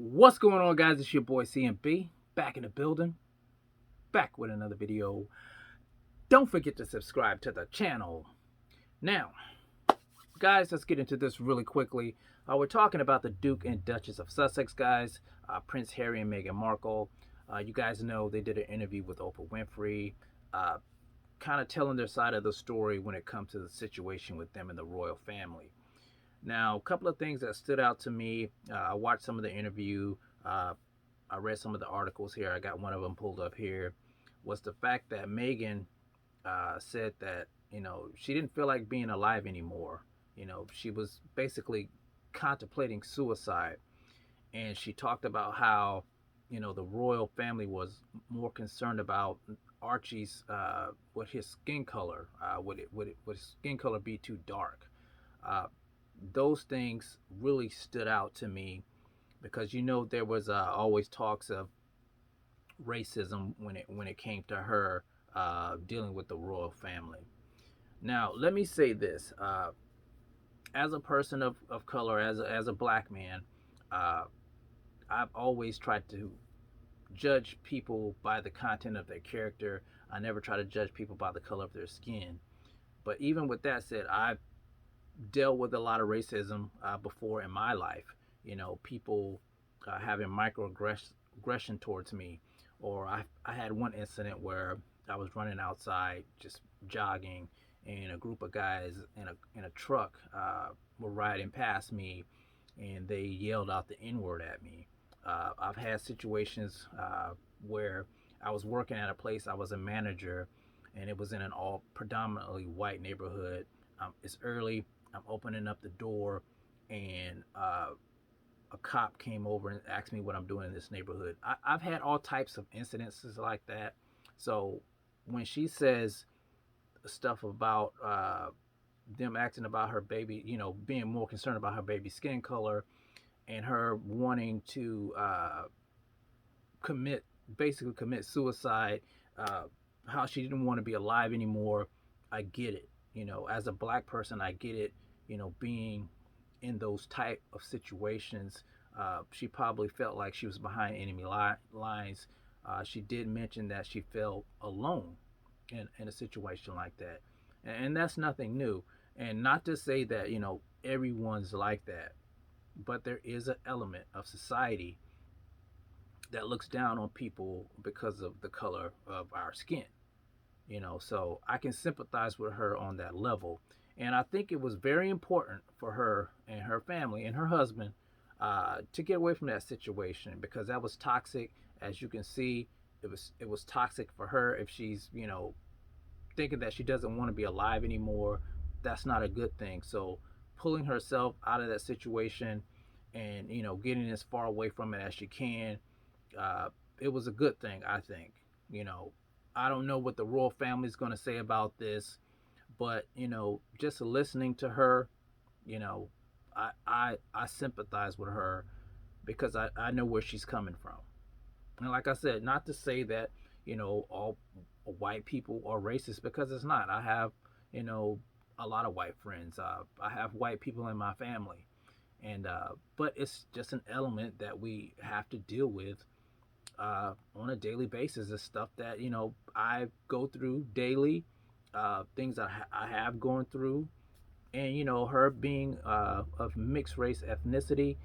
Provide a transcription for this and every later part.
What's going on, guys? It's your boy CMB back in the building, back with another video. Don't forget to subscribe to the channel. Now, guys, let's get into this really quickly. We're talking about the Duke and Duchess of Sussex, guys, Prince Harry and Meghan Markle. You guys know they did an interview with Oprah Winfrey, uh, kind of telling their side of the story when it comes to the situation with them and the royal family. Now, a couple of things that stood out to me. I watched some of the interview. Uh, I read some of the articles here. I got one of them pulled up here. Was the fact that Meghan said that she didn't feel like being alive anymore. She was basically contemplating suicide, and she talked about how the royal family was more concerned about Archie's with his skin color. Would his skin color be too dark? Uh, those things really stood out to me because there was always talks of racism when it came to her dealing with the royal family. Now, let me say this: as a person of color, as a black man, uh, I've always tried to judge people by the content of their character. I never try to judge people by the color of their skin. But even with that said, I've dealt with a lot of racism before in my life. People having microaggression towards me, or I had one incident where I was running outside, just jogging, and a group of guys in a truck were riding past me, and they yelled out the N word at me. I've had situations where I was working at a place, I was a manager, and it was in an all predominantly white neighborhood. It's early, I'm opening up the door, and a cop came over and asked me what I'm doing in this neighborhood. I've had all types of incidences like that. So when she says stuff about them asking about her baby, being more concerned about her baby's skin color and her wanting to commit, basically commit suicide, uh, how she didn't want to be alive anymore, I get it. As a black person, I get it. Being in those type of situations, she probably felt like she was behind enemy lines. She did mention that she felt alone in a situation like that, and that's nothing new. And not to say that everyone's like that, but there is an element of society that looks down on people because of the color of our skin. So I can sympathize with her on that level. And I think it was very important for her and her family and her husband to get away from that situation because that was toxic. As you can see, it was toxic for her. If she's thinking that she doesn't want to be alive anymore, that's not a good thing. So pulling herself out of that situation and getting as far away from it as she can, uh, it was a good thing, I think. You know, I don't know what the royal family is going to say about this, but just listening to her, you know, I sympathize with her because I know where she's coming from. And like I said, not to say that all white people are racist because it's not. I have you know a lot of white friends. I have white people in my family, and but it's just an element that we have to deal with on a daily basis. It's stuff that I go through daily, things I have gone through, and her being of mixed race ethnicity,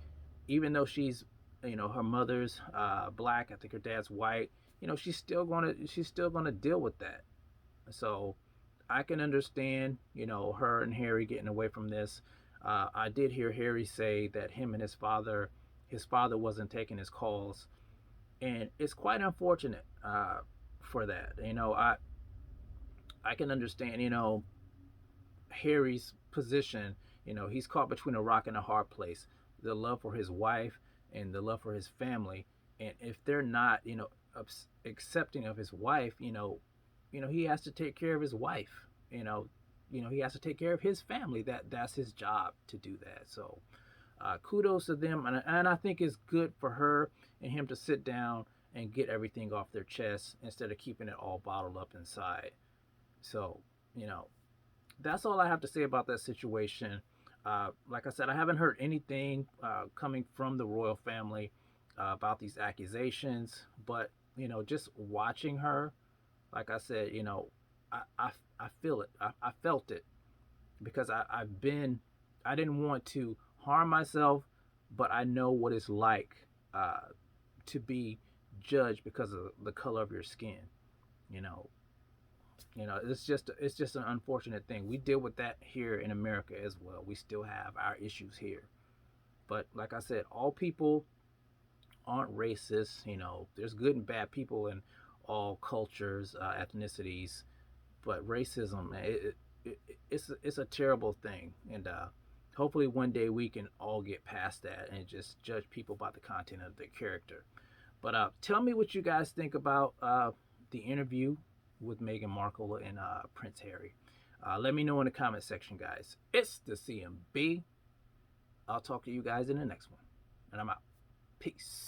even though she's her mother's black, I think her dad's white. She's still gonna deal with that. So I can understand her and Harry getting away from this. I did hear Harry say that him and his father wasn't taking his calls, and it's quite unfortunate for that. I can understand Harry's position. He's caught between a rock and a hard place. The love for his wife and the love for his family, and if they're not accepting of his wife, he has to take care of his wife. You know, he has to take care of his family. That's his job to do that. So kudos to them, and I think it's good for her and him to sit down and get everything off their chest instead of keeping it all bottled up inside. So, you know, that's all I have to say about that situation. Like I said, I haven't heard anything coming from the royal family about these accusations. But just watching her, like I said, I feel it. I felt it because I didn't want to harm myself, but I know what it's like uh, to be judged because of the color of your skin. You know, it's just an unfortunate thing. We deal with that here in America as well. We still have our issues here. But like I said, all people aren't racist. There's good and bad people in all cultures, ethnicities. But racism, man, it's a terrible thing, and hopefully one day we can all get past that and just judge people by the content of their character. But tell me what you guys think about the interview with Meghan Markle and Prince Harry. Let me know in the comment section, guys. It's the CMB. I'll talk to you guys in the next one, and I'm out. Peace.